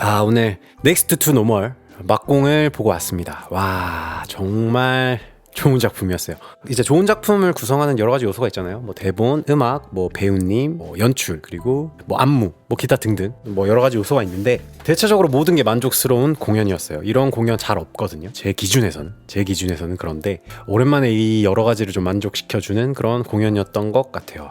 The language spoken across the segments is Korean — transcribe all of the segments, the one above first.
오늘 넥스트 투 노멀 막공을 보고 왔습니다. 와, 정말 좋은 작품이었어요. 이제 좋은 작품을 구성하는 여러 가지 요소가 있잖아요. 뭐 대본, 음악, 뭐 배우님, 뭐 연출, 그리고 뭐 안무, 뭐 기타 등등 뭐 여러 가지 요소가 있는데 대체적으로 모든 게 만족스러운 공연이었어요. 이런 공연 잘 없거든요. 제 기준에서는 그런데 오랜만에 이 여러 가지를 좀 만족시켜주는 그런 공연이었던 것 같아요.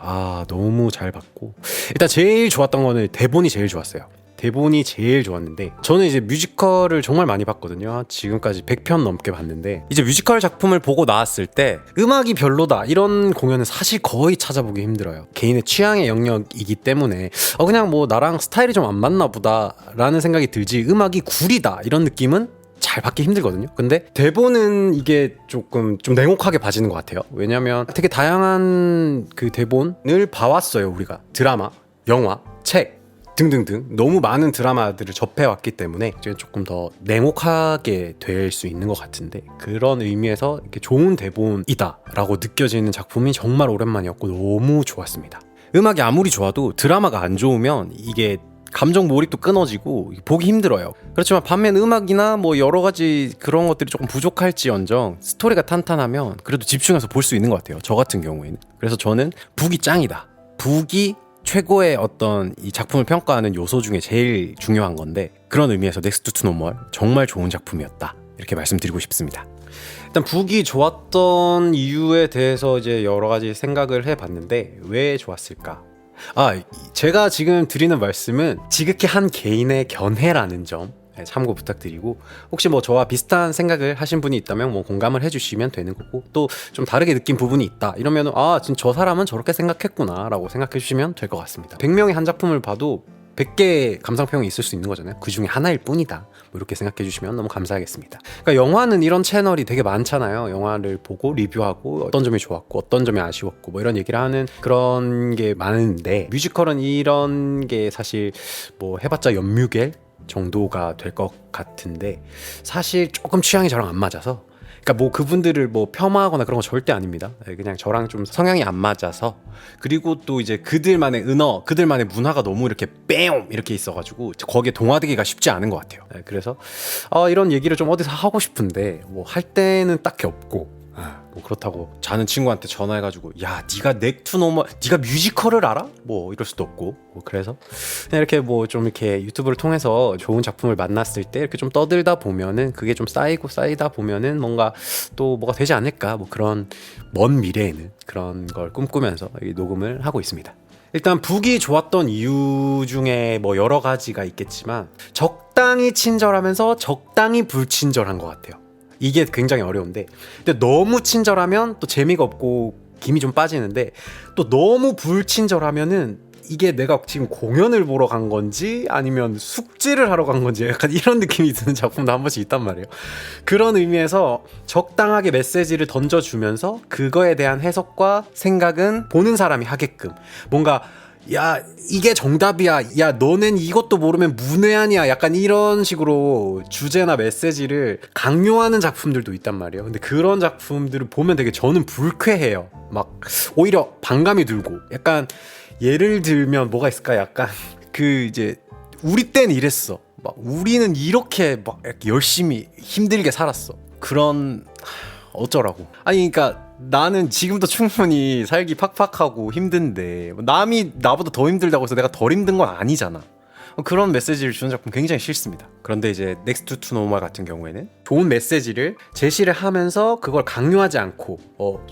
너무 잘 봤고 일단 제일 좋았던 거는 대본이 제일 좋았어요. 대본이 제일 좋았는데 저는 이제 뮤지컬을 정말 많이 봤거든요. 지금까지 100편 넘게 봤는데 이제 뮤지컬 작품을 보고 나왔을 때 음악이 별로다 이런 공연은 사실 거의 찾아보기 힘들어요. 개인의 취향의 영역이기 때문에 그냥 뭐 나랑 스타일이 좀 안 맞나 보다 라는 생각이 들지 음악이 구리다 이런 느낌은 잘 받기 힘들거든요. 근데 대본은 이게 조금 좀 냉혹하게 봐지는 것 같아요. 왜냐면 되게 다양한 그 대본을 봐왔어요. 우리가 드라마, 영화, 책 등등등 너무 많은 드라마들을 접해왔기 때문에 이제 조금 더 냉혹하게 될 수 있는 것 같은데 그런 의미에서 이렇게 좋은 대본이다 라고 느껴지는 작품이 정말 오랜만이었고 너무 좋았습니다. 음악이 아무리 좋아도 드라마가 안 좋으면 이게 감정 몰입도 끊어지고 보기 힘들어요. 그렇지만 반면 음악이나 뭐 여러 가지 그런 것들이 조금 부족할지언정 스토리가 탄탄하면 그래도 집중해서 볼 수 있는 것 같아요. 저 같은 경우에는. 그래서 저는 북이 짱이다. 북이 최고의 어떤 이 작품을 평가하는 요소 중에 제일 중요한 건데 그런 의미에서 넥스트 투 노멀 정말 좋은 작품이었다 이렇게 말씀드리고 싶습니다. 일단 북이 좋았던 이유에 대해서 이제 여러 가지 생각을 해봤는데 왜 좋았을까? 제가 지금 드리는 말씀은 지극히 한 개인의 견해라는 점 참고 부탁드리고 혹시 뭐 저와 비슷한 생각을 하신 분이 있다면 뭐 공감을 해주시면 되는 거고 또 좀 다르게 느낀 부분이 있다 이러면 진짜 저 사람은 저렇게 생각했구나 라고 생각해 주시면 될 것 같습니다. 100명의 한 작품을 봐도 100개의 감상평이 있을 수 있는 거잖아요. 그 중에 하나일 뿐이다 뭐 이렇게 생각해 주시면 너무 감사하겠습니다. 그러니까 영화는 이런 채널이 되게 많잖아요. 영화를 보고 리뷰하고 어떤 점이 좋았고 어떤 점이 아쉬웠고 뭐 이런 얘기를 하는 그런 게 많은데 뮤지컬은 이런 게 사실 뭐 해봤자 연뮤겔 정도가 될 것 같은데 사실 조금 취향이 저랑 안 맞아서 그러니까 뭐 그분들을 뭐 폄하하거나 그런 거 절대 아닙니다. 그냥 저랑 좀 성향이 안 맞아서 그리고 또 이제 그들만의 은어 그들만의 문화가 너무 이렇게 뺑 이렇게 있어가지고 거기에 동화되기가 쉽지 않은 것 같아요. 그래서 이런 얘기를 좀 어디서 하고 싶은데 뭐 할 때는 딱히 없고 뭐 그렇다고 자는 친구한테 전화해가지고 야 네가 넥투노멀 네가 뮤지컬을 알아? 뭐 이럴 수도 없고 뭐 그래서 그냥 이렇게 뭐 좀 이렇게 유튜브를 통해서 좋은 작품을 만났을 때 이렇게 좀 떠들다 보면은 그게 좀 쌓이다 보면은 뭔가 또 뭐가 되지 않을까 뭐 그런 먼 미래에는 그런 걸 꿈꾸면서 녹음을 하고 있습니다. 일단 북이 좋았던 이유 중에 뭐 여러 가지가 있겠지만 적당히 친절하면서 적당히 불친절한 것 같아요. 이게 굉장히 어려운데 근데 너무 친절하면 또 재미가 없고 김이 좀 빠지는데 또 너무 불친절하면은 이게 내가 지금 공연을 보러 간 건지 아니면 숙제를 하러 간 건지 약간 이런 느낌이 드는 작품도 한 번씩 있단 말이에요. 그런 의미에서 적당하게 메시지를 던져주면서 그거에 대한 해석과 생각은 보는 사람이 하게끔 뭔가 야 이게 정답이야 야 너넨 이것도 모르면 문외한이야 약간 이런 식으로 주제나 메시지를 강요하는 작품들도 있단 말이에요. 근데 그런 작품들을 보면 되게 저는 불쾌해요. 막 오히려 반감이 들고 약간 예를 들면 뭐가 있을까 약간 그 이제 우리 때는 이랬어 막 우리는 이렇게 막 열심히 힘들게 살았어 그런 어쩌라고 그러니까 나는 지금도 충분히 살기 팍팍하고 힘든데 남이 나보다 더 힘들다고 해서 내가 덜 힘든 건 아니잖아. 그런 메시지를 주는 작품 굉장히 싫습니다. 그런데 이제 넥스트 투 노멀 같은 경우에는 좋은 메시지를 제시를 하면서 그걸 강요하지 않고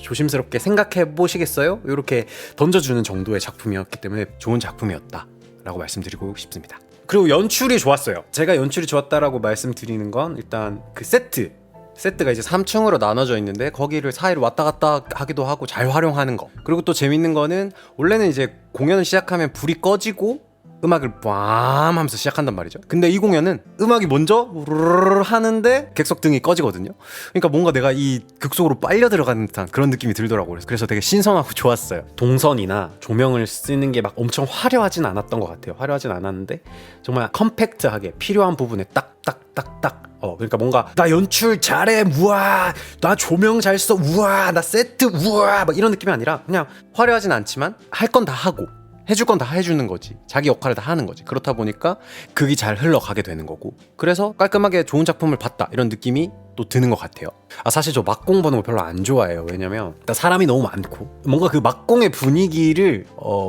조심스럽게 생각해 보시겠어요? 이렇게 던져주는 정도의 작품이었기 때문에 좋은 작품이었다 라고 말씀드리고 싶습니다. 그리고 연출이 좋았어요. 제가 연출이 좋았다라고 말씀드리는 건 일단 그 세트가 이제 3층으로 나눠져 있는데 거기를 사이로 왔다 갔다 하기도 하고 잘 활용하는 거. 그리고 또 재밌는 거는 원래는 이제 공연을 시작하면 불이 꺼지고 음악을 빰 하면서 시작한단 말이죠. 근데 이 공연은 음악이 먼저 우르르르 하는데 객석 등이 꺼지거든요. 그러니까 뭔가 내가 이 극속으로 빨려 들어가는 듯한 그런 느낌이 들더라고요. 그래서 되게 신선하고 좋았어요. 동선이나 조명을 쓰는 게 막 엄청 화려하진 않았던 것 같아요. 화려하진 않았는데 정말 컴팩트하게 필요한 부분에 딱딱딱딱 그러니까 뭔가 나 연출 잘해 우와 나 조명 잘 써 우와 나 세트 우와 막 이런 느낌이 아니라 그냥 화려하진 않지만 할 건 다 하고 해줄 건 다 해주는 거지. 자기 역할을 다 하는 거지. 그렇다 보니까 극이 잘 흘러가게 되는 거고. 그래서 깔끔하게 좋은 작품을 봤다 이런 느낌이 또 드는 것 같아요. 사실 저 막공 보는 거 별로 안 좋아해요. 왜냐면 일단 사람이 너무 많고 뭔가 그 막공의 분위기를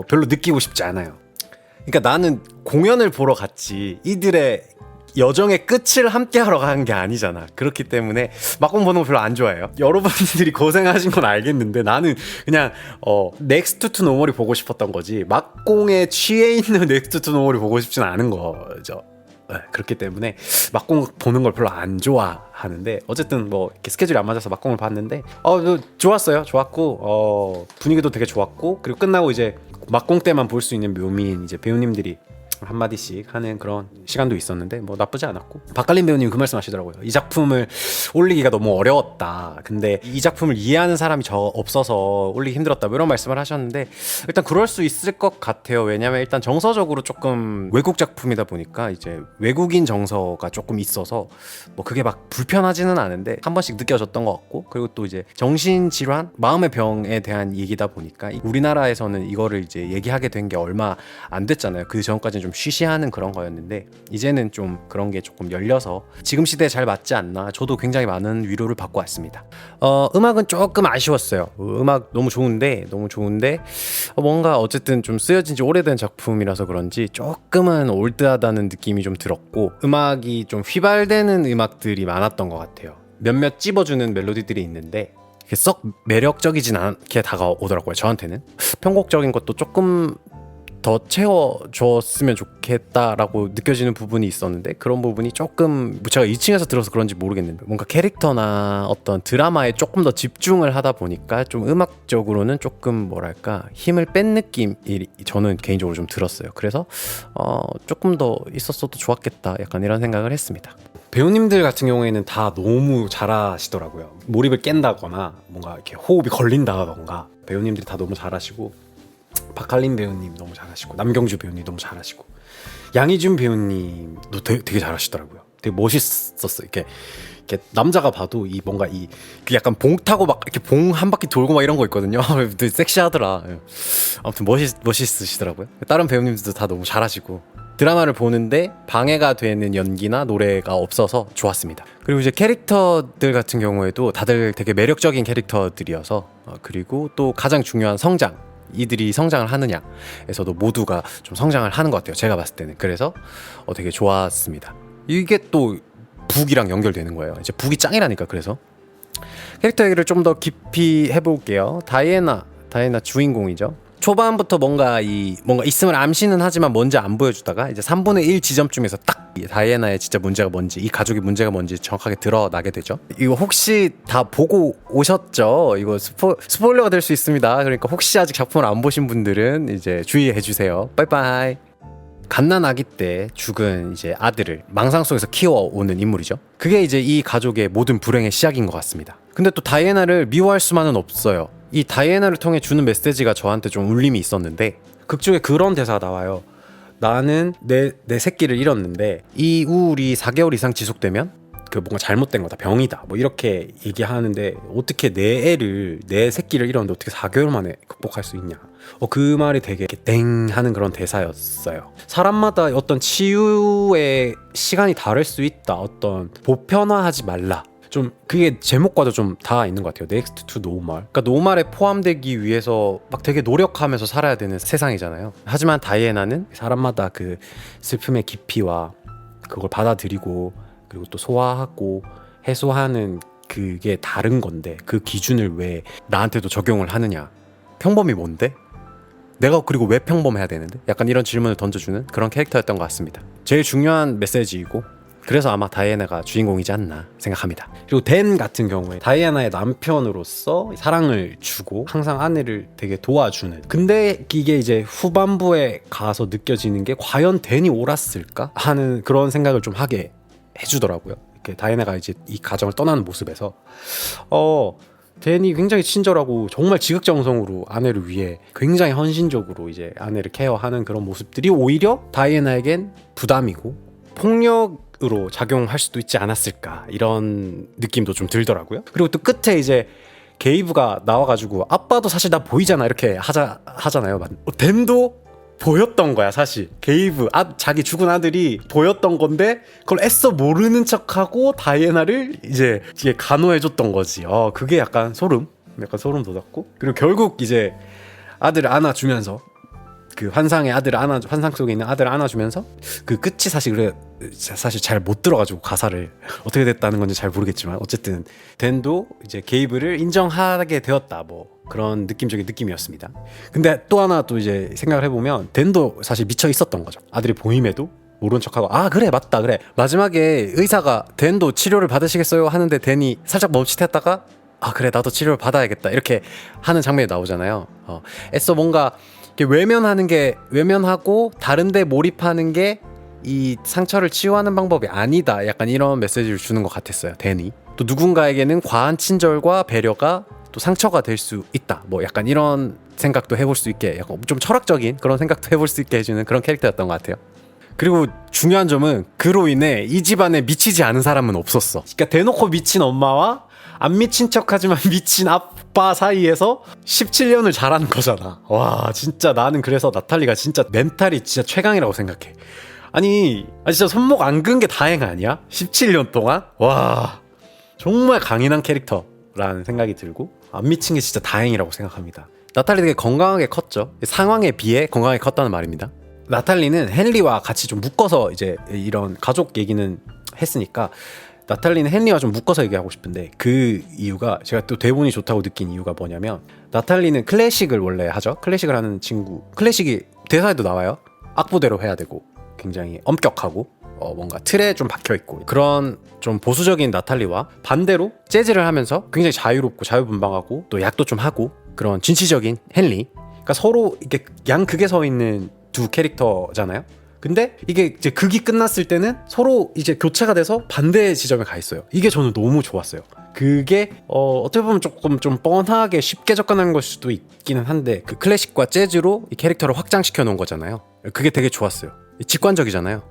별로 느끼고 싶지 않아요. 그러니까 나는 공연을 보러 갔지 이들의 여정의 끝을 함께 하러 가는 게 아니잖아. 그렇기 때문에 막공 보는 거 별로 안 좋아해요. 여러분들이 고생하신 건 알겠는데 나는 그냥 넥스트 투 노멀이 보고 싶었던 거지 막공에 취해 있는 넥스트 투 노멀이 보고 싶진 않은 거죠. 그렇기 때문에 막공 보는 걸 별로 안 좋아하는데 어쨌든 뭐 이렇게 스케줄이 안 맞아서 막공을 봤는데 좋았어요. 좋았고 분위기도 되게 좋았고 그리고 끝나고 이제 막공 때만 볼 수 있는 묘미인 이제 배우님들이 한마디씩 하는 그런 시간도 있었는데 뭐 나쁘지 않았고 박갈린 배우님 그 말씀 하시더라고요. 이 작품을 올리기가 너무 어려웠다. 근데 이 작품을 이해하는 사람이 없어서 올리기 힘들었다. 뭐 이런 말씀을 하셨는데 일단 그럴 수 있을 것 같아요. 왜냐면 일단 정서적으로 조금 외국 작품이다 보니까 이제 외국인 정서가 조금 있어서 뭐 그게 막 불편하지는 않은데 한 번씩 느껴졌던 것 같고 그리고 또 이제 정신질환, 마음의 병에 대한 얘기다 보니까 우리나라에서는 이거를 이제 얘기하게 된 게 얼마 안 됐잖아요. 그 전까지는 좀 쉬쉬하는 그런 거였는데 이제는 좀 그런 게 조금 열려서 지금 시대에 잘 맞지 않나. 저도 굉장히 많은 위로를 받고 왔습니다. 음악은 조금 아쉬웠어요. 음악 너무 좋은데 뭔가 어쨌든 좀 쓰여진 지 오래된 작품이라서 그런지 조금은 올드하다는 느낌이 좀 들었고 음악이 좀 휘발되는 음악들이 많았던 것 같아요. 몇몇 찝어주는 멜로디들이 있는데 썩 매력적이진 않게 다가오더라고요. 저한테는 편곡적인 것도 조금 더 채워줬으면 좋겠다라고 느껴지는 부분이 있었는데 그런 부분이 조금 제가 2층에서 들어서 그런지 모르겠는데 뭔가 캐릭터나 어떤 드라마에 조금 더 집중을 하다 보니까 좀 음악적으로는 조금 뭐랄까 힘을 뺀 느낌이 저는 개인적으로 좀 들었어요. 그래서 조금 더 있었어도 좋았겠다 약간 이런 생각을 했습니다. 배우님들 같은 경우에는 다 너무 잘하시더라고요. 몰입을 깬다거나 뭔가 이렇게 호흡이 걸린다던가 배우님들이 다 너무 잘하시고 박할린 배우님 너무 잘하시고 남경주 배우님 너무 잘하시고 양희준 배우님도 되게 잘하시더라고요. 되게 멋있었어요. 이렇게 남자가 봐도 이 뭔가 그 약간 봉 타고 막 이렇게 봉 한 바퀴 돌고 막 이런 거 있거든요. 되게 섹시하더라. 아무튼 멋있으시더라고요. 다른 배우님들도 다 너무 잘하시고 드라마를 보는데 방해가 되는 연기나 노래가 없어서 좋았습니다. 그리고 이제 캐릭터들 같은 경우에도 다들 되게 매력적인 캐릭터들이어서 그리고 또 가장 중요한 성장 이들이 성장을 하느냐에서도 모두가 좀 성장을 하는 것 같아요. 제가 봤을 때는. 그래서 되게 좋았습니다. 이게 또 북이랑 연결되는 거예요. 이제 북이 짱이라니까. 그래서 캐릭터 얘기를 좀 더 깊이 해볼게요. 다이애나 주인공이죠. 초반부터 뭔가 있음을 암시는 하지만 뭔지 안 보여주다가 이제 3분의 1 지점쯤에서 딱 다이애나의 진짜 문제가 뭔지 이 가족의 문제가 뭔지 정확하게 드러나게 되죠. 이거 혹시 다 보고 오셨죠? 이거 스포일러가 될 수 있습니다. 그러니까 혹시 아직 작품을 안 보신 분들은 이제 주의해 주세요. 빠이빠이. 갓난 아기 때 죽은 이제 아들을 망상 속에서 키워오는 인물이죠. 그게 이제 이 가족의 모든 불행의 시작인 것 같습니다. 근데 또 다이애나를 미워할 수만은 없어요. 이 다이애나를 통해 주는 메시지가 저한테 좀 울림이 있었는데 극 중에 그런 대사가 나와요. 나는 내 새끼를 잃었는데 이 우울이 4개월 이상 지속되면 그 뭔가 잘못된 거다, 병이다, 뭐 이렇게 얘기하는데 어떻게 내 새끼를 잃었는데 어떻게 4개월 만에 극복할 수 있냐. 그 말이 되게 땡 하는 그런 대사였어요. 사람마다 어떤 치유의 시간이 다를 수 있다. 어떤 보편화하지 말라. 좀 그게 제목과도 좀 다 있는 것 같아요. Next to Normal. 그러니까 노말에 포함되기 위해서 막 되게 노력하면서 살아야 되는 세상이잖아요. 하지만 다이애나는 사람마다 그 슬픔의 깊이와 그걸 받아들이고 그리고 또 소화하고 해소하는 그게 다른 건데 그 기준을 왜 나한테도 적용을 하느냐. 평범이 뭔데? 내가 그리고 왜 평범해야 되는데? 약간 이런 질문을 던져주는 그런 캐릭터였던 것 같습니다. 제일 중요한 메시지이고 그래서 아마 다이애나가 주인공이지 않나 생각합니다. 그리고 댄 같은 경우에 다이애나의 남편으로서 사랑을 주고 항상 아내를 되게 도와주는, 근데 이게 이제 후반부에 가서 느껴지는 게 과연 댄이 옳았을까 하는 그런 생각을 좀 하게 해주더라고요. 이렇게 다이애나가 이제 이 가정을 떠나는 모습에서 댄이 굉장히 친절하고 정말 지극정성으로 아내를 위해 굉장히 헌신적으로 이제 아내를 케어하는 그런 모습들이 오히려 다이애나에겐 부담이고 폭력으로 작용할 수도 있지 않았을까, 이런 느낌도 좀 들더라고요. 그리고 또 끝에 이제 게이브가 나와가지고 아빠도 사실 나 보이잖아 이렇게 하잖아요. 댄도 보였던 거야 사실. 게이브 자기 죽은 아들이 보였던 건데 그걸 애써 모르는 척하고 다이애나를 이제 간호해줬던 거지. 그게 약간 소름 돋았고, 그리고 결국 이제 아들을 안아주면서 그 환상의 아들을 환상 속에 있는 아들을 안아주면서 그 끝이 사실 잘 못 들어가지고 가사를 어떻게 됐다는 건지 잘 모르겠지만 어쨌든 댄도 이제 게이브를 인정하게 되었다, 뭐 그런 느낌적인 느낌이었습니다. 근데 또 하나 또 이제 생각을 해보면 댄도 사실 미쳐 있었던 거죠. 아들이 보임에도 모른 척하고 그래 맞다 그래, 마지막에 의사가 댄도 치료를 받으시겠어요 하는데 댄이 살짝 멈칫했다가 그래 나도 치료를 받아야겠다 이렇게 하는 장면이 나오잖아요. 애써 뭔가 외면하고 다른데 몰입하는 게 이 상처를 치유하는 방법이 아니다, 약간 이런 메시지를 주는 것 같았어요. 댄이 또 누군가에게는 과한 친절과 배려가 또 상처가 될 수 있다, 뭐 약간 이런 생각도 해볼 수 있게, 약간 좀 철학적인 그런 생각도 해볼 수 있게 해주는 그런 캐릭터였던 것 같아요. 그리고 중요한 점은 그로 인해 이 집안에 미치지 않은 사람은 없었어. 그러니까 대놓고 미친 엄마와 안 미친 척하지만 미친 아빠 사이에서 17년을 자라는 거잖아. 와, 진짜 나는 그래서 나탈리가 진짜 멘탈이 진짜 최강이라고 생각해. 아니 진짜 손목 안 근 게 다행 아니야? 17년 동안? 와, 정말 강인한 캐릭터라는 생각이 들고 안 미친 게 진짜 다행이라고 생각합니다. 나탈리 되게 건강하게 컸죠. 상황에 비해 건강하게 컸다는 말입니다. 나탈리는 헨리와 같이 좀 묶어서 이제 이런 가족 얘기는 했으니까 나탈리는 헨리와 좀 묶어서 얘기하고 싶은데, 그 이유가 제가 또 대본이 좋다고 느낀 이유가 뭐냐면, 나탈리는 클래식을 원래 하죠. 클래식을 하는 친구, 클래식이 대사에도 나와요. 악보대로 해야 되고 굉장히 엄격하고 뭔가 틀에 좀 박혀있고 그런 좀 보수적인 나탈리와 반대로 재즈를 하면서 굉장히 자유롭고 자유분방하고 또 약도 좀 하고 그런 진취적인 헨리, 그러니까 서로 이렇게 양극에 서 있는 두 캐릭터잖아요. 근데 이게 이제 극이 끝났을 때는 서로 이제 교체가 돼서 반대 지점에 가 있어요. 이게 저는 너무 좋았어요. 그게 어떻게 보면 조금 좀 뻔하게 쉽게 접근하는 걸 수도 있기는 한데, 그 클래식과 재즈로 이 캐릭터를 확장시켜 놓은 거잖아요. 그게 되게 좋았어요. 직관적이잖아요.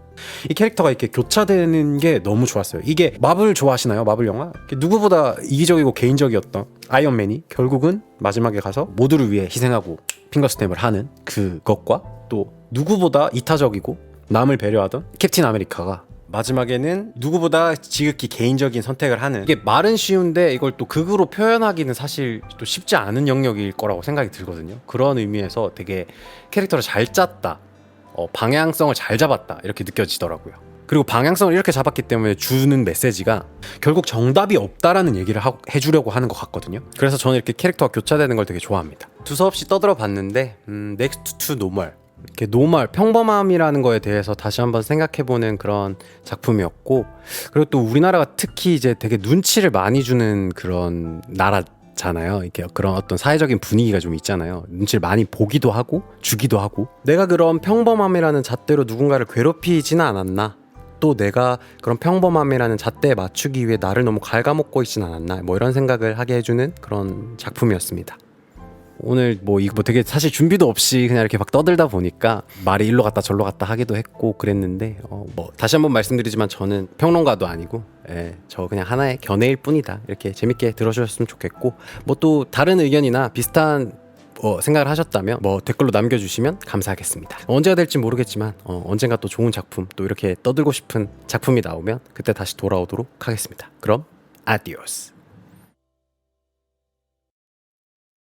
이 캐릭터가 이렇게 교차되는 게 너무 좋았어요. 이게 마블 좋아하시나요? 마블 영화? 누구보다 이기적이고 개인적이었던 아이언맨이 결국은 마지막에 가서 모두를 위해 희생하고 핑거스냅을 하는 그것과, 또 누구보다 이타적이고 남을 배려하던 캡틴 아메리카가 마지막에는 누구보다 지극히 개인적인 선택을 하는, 이게 말은 쉬운데 이걸 또 극으로 표현하기는 사실 또 쉽지 않은 영역일 거라고 생각이 들거든요. 그런 의미에서 되게 캐릭터를 잘 짰다, 방향성을 잘 잡았다 이렇게 느껴지더라고요. 그리고 방향성을 이렇게 잡았기 때문에 주는 메시지가 결국 정답이 없다라는 얘기를 해주려고 하는 것 같거든요. 그래서 저는 이렇게 캐릭터가 교차되는 걸 되게 좋아합니다. 두서없이 떠들어 봤는데 넥스트 투 노멀, 이렇게 노멀, 평범함이라는 거에 대해서 다시 한번 생각해보는 그런 작품이었고, 그리고 또 우리나라가 특히 이제 되게 눈치를 많이 주는 그런 나라잖아요. 이렇게 그런 어떤 사회적인 분위기가 좀 있잖아요. 눈치를 많이 보기도 하고 주기도 하고, 내가 그런 평범함이라는 잣대로 누군가를 괴롭히지는 않았나, 또 내가 그런 평범함이라는 잣대에 맞추기 위해 나를 너무 갉아먹고 있진 않았나, 뭐 이런 생각을 하게 해주는 그런 작품이었습니다. 오늘 이거 되게 사실 준비도 없이 그냥 이렇게 막 떠들다 보니까 말이 일로 갔다 절로 갔다 하기도 했고 그랬는데, 다시 한번 말씀드리지만 저는 평론가도 아니고 저 그냥 하나의 견해일 뿐이다, 이렇게 재밌게 들어주셨으면 좋겠고, 또 다른 의견이나 비슷한 생각을 하셨다면 댓글로 남겨주시면 감사하겠습니다. 언제가 될지 모르겠지만 언젠가 또 좋은 작품, 또 이렇게 떠들고 싶은 작품이 나오면 그때 다시 돌아오도록 하겠습니다. 그럼 아디오스.